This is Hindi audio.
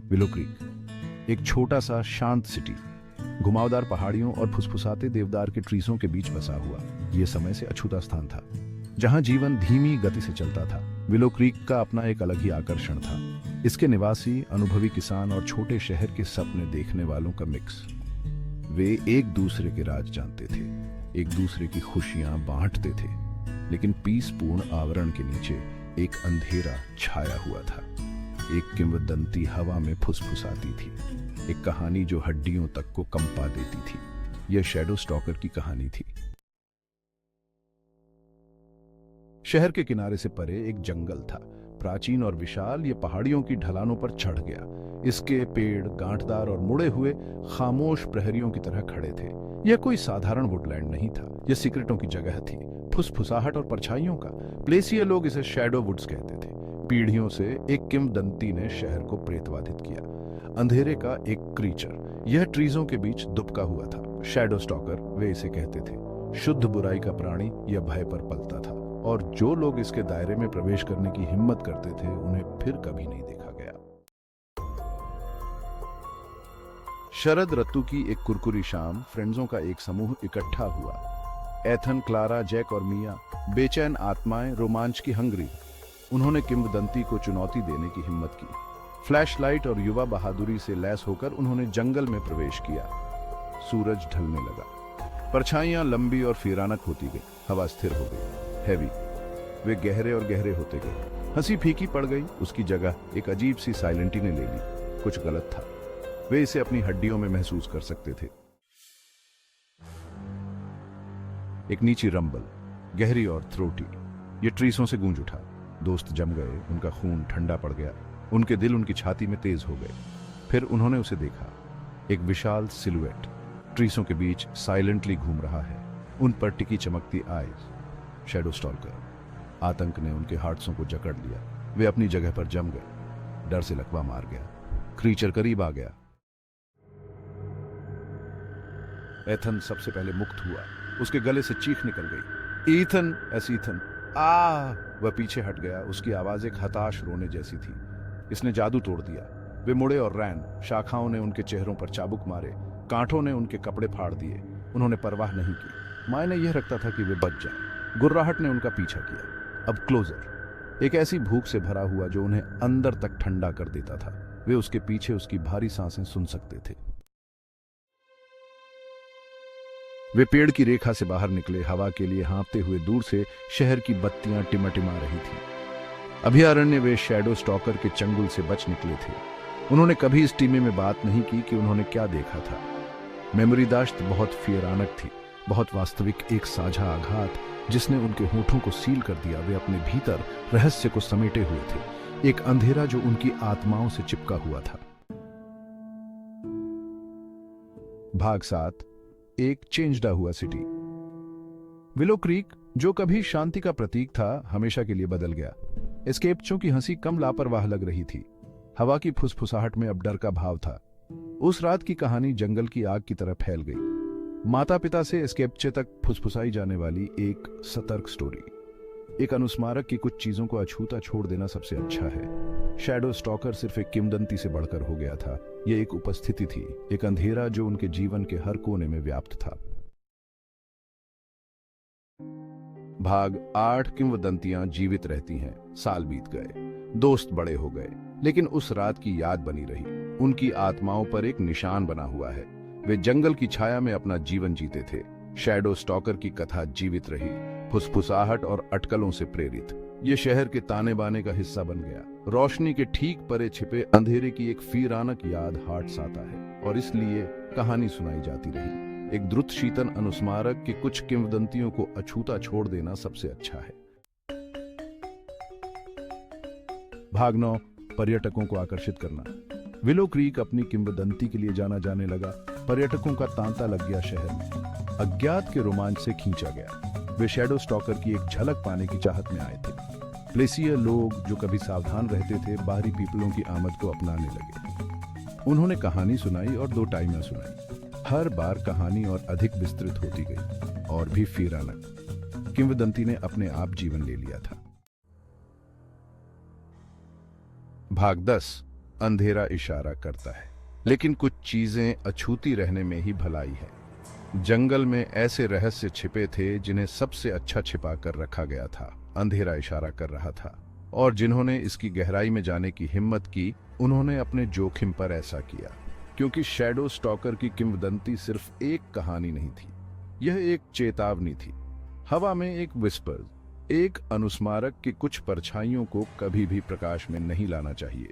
विलो क्रीक एक छोटा सा शांत सिटी, घुमावदार पहाड़ियों और फुसफुसाते देवदार के ट्रीसों के बीच बसा हुआ यह समय से अछूता स्थान था, जहां जीवन धीमी गति से चलता था। विलो क्रीक का अपना एक अलग ही आकर्षण था। इसके निवासी अनुभवी किसान और छोटे शहर के सपने देखने वालों का मिक्स। वे एक दूसरे के राज जानते थे, एक दूसरे की खुशियां बांटते थे, लेकिन पीसपूर्ण आवरण के नीचे एक अंधेरा छाया हुआ था। एक किंवदंती हवा में फुसफुसाती थी, एक कहानी जो हड्डियों तक को कंपा देती थी। यह शैडो स्टॉकर की कहानी थी। शहर के किनारे से परे एक जंगल था, प्राचीन और विशाल। यह पहाड़ियों की ढलानों पर चढ़ गया। इसके पेड़ गांठदार और मुड़े हुए खामोश प्रहरियों की तरह खड़े थे। यह कोई साधारण वुडलैंड नहीं था, यह सीक्रेटों की जगह थी, फुसफुसाहट और परछाइयों का। प्लेसिया लोग इसे शैडो वुड्स कहते थे। पीढ़ियों से एक किंवदंती ने शहर को प्रेतवाधित किया। अंधेरे का एक क्रीचर, यह ट्रीजों के बीच दुबका हुआ था। शैडो स्टॉकर वे इसे कहते थे। शुद्ध बुराई का प्राणी, यह भय पर पलता था, और जो लोग इसके दायरे में प्रवेश करने की हिम्मत करते थे उन्हें फिर कभी नहीं देखा गया। शरद ऋतु की एक कुरकुरी शाम, फ्रेंड्सों का एक समूह इकट्ठा हुआ। एथन, क्लारा, जैक और मिया, बेचैन आत्माएं, रोमांच की हंगरी। उन्होंने किंवदंती को चुनौती देने की हिम्मत की। फ्लैशलाइट और युवा बहादुरी से लैस होकर उन्होंने जंगल में प्रवेश किया। सूरज ढलने लगा, परछाइयां लंबी और फिरानक होती गई, हवा स्थिर हो गई, हैवी। वे गहरे और गहरे होते गए। हंसी फीकी पड़ गई, उसकी जगह एक अजीब सी साइलेंटी ने ले ली। कुछ गलत था, वे इसे अपनी हड्डियों में महसूस कर सकते थे। एक नीची रंबल, गहरी और थ्रोटी, ये ट्रीसों से गूंज उठा। दोस्त जम गए, उनका खून ठंडा पड़ गया, उनके दिल उनकी छाती में तेज हो गए। फिर उन्होंने उसे देखा, एक विशाल सिलुएट ट्रीसों के बीच साइलेंटली घूम रहा है, उन पर टिकी चमकती आईज। Shadow stalker. आतंक ने उनके हार्ट्सों को जकड़ लिया। वे अपनी जगह पर जम गए। डर से लकवा मार गया। क्रीचर करीब आ गया। एथन सबसे पहले मुक्त हुआ। उसके गले से चीख निकल गई, ईथन, ईथन, आ! वह पीछे हट गया। उसकी आवाज एक हताश रोने जैसी थी। इसने जादू तोड़ दिया। वे मुड़े और रैन। शाखाओं ने उनके चेहरों पर चाबुक मारे, कांटों ने उनके कपड़े फाड़ दिए। उन्होंने परवाह नहीं की। मायने यह रखता था कि वे बच जाएं। गुर्राहट ने उनका पीछा किया। अब क्लोजर, एक ऐसी भूख से भरा हुआ जो उन्हें अंदर तक ठंडा कर देता था। वे उसके पीछे उसकी भारी सांसें सुन सकते थे। वे पेड़ की रेखा से बाहर निकले, हवा के लिए हाँफते हुए। दूर से शहर की बत्तियां टिमटिमा रही थी। अभयारण्य वे शैडो स्टॉकर के चंगुल से बच निकले थे। उन्होंने कभी इस टीमे में बात नहीं की कि उन्होंने क्या देखा था। मेमोरी दाश्त बहुत फियरानक थी, बहुत वास्तविक, एक साझा आघात जिसने उनके होठों को सील कर दिया। वे अपने भीतर रहस्य को समेटे हुए थे, एक अंधेरा जो उनकी आत्माओं से चिपका हुआ था। भाग 7, एक चेंजडा हुआ सिटी। विलो क्रीक, जो कभी शांति का प्रतीक था, हमेशा के लिए बदल गया। एस्केप्चों की हंसी कम लापरवाह लग रही थी। हवा की फुसफुसाहट में अब डर का भाव था। उस रात की कहानी जंगल की आग की तरह फैल गई। माता पिता से एस्केप्चे तक फुसफुसाई जाने वाली एक सतर्क स्टोरी। एक अनुस्मारक की कुछ चीजों को अछूता छोड़ देना सबसे अच्छा है। शैडो स्टॉकर सिर्फ एक किंवदंती से बढ़कर हो गया था। यह एक उपस्थिति थी, एक अंधेरा जो उनके जीवन के हर कोने में व्याप्त था। भाग 8, किंवदंतियां जीवित रहती हैं। साल बीत गए, दोस्त बड़े हो गए, लेकिन उस रात की याद बनी रही। उनकी आत्माओं पर एक निशान बना हुआ है। वे जंगल की छाया में अपना जीवन जीते थे। शैडो स्टॉकर की कथा जीवित रही, फुसफुसाहट और अटकलों से प्रेरित। ये शहर के ताने बाने का हिस्सा बन गया। रोशनी के ठीक परे छिपे अंधेरे की एक फिरानक याद हाट साता है, और इसलिए कहानी सुनाई जाती रही। एक द्रुत शीतन अनुस्मारक कि कुछ किंवदंतियों को अछूता छोड़ देना सबसे अच्छा है। भाग 9, पर्यटकों को आकर्षित करना। विलो क्रीक अपनी किंवदंती के लिए जाना जाने लगा। पर्यटकों का तांता लग गया शहर में। अज्ञात के रोमांच से खींचा गया। वे शैडो स्टॉकर की एक झलक पाने की चाहत में आए थे। प्लेसिया लोग, जो कभी सावधान रहते थे, बाहरी पीपलों की आमद को अपनाने लगे। उन्होंने कहानी सुनाई और 2 टाइमें सुनाई। हर बार कहानी और अधिक विस्तृत होती गई, और भी फिरानक। किंवदंती ने अपने आप जीवन ले लिया था। भाग 10, अंधेरा इशारा करता है, लेकिन कुछ चीजें अछूती रहने में ही भलाई है। जंगल में ऐसे रहस्य छिपे थे जिन्हें सबसे अच्छा छिपा कर रखा गया था, अंधेरा इशारा कर रहा था। और जिन्होंने इसकी गहराई में जाने की हिम्मत की, उन्होंने अपने जोखिम पर ऐसा किया। क्योंकि शैडो स्टॉकर की किंवदंती सिर्फ एक कहानी नहीं थी, यह एक चेतावनी थी। हवा में एक विस्पर, एक अनुस्मारक कि कुछ परछाइयों को कभी भी प्रकाश में नहीं लाना चाहिए।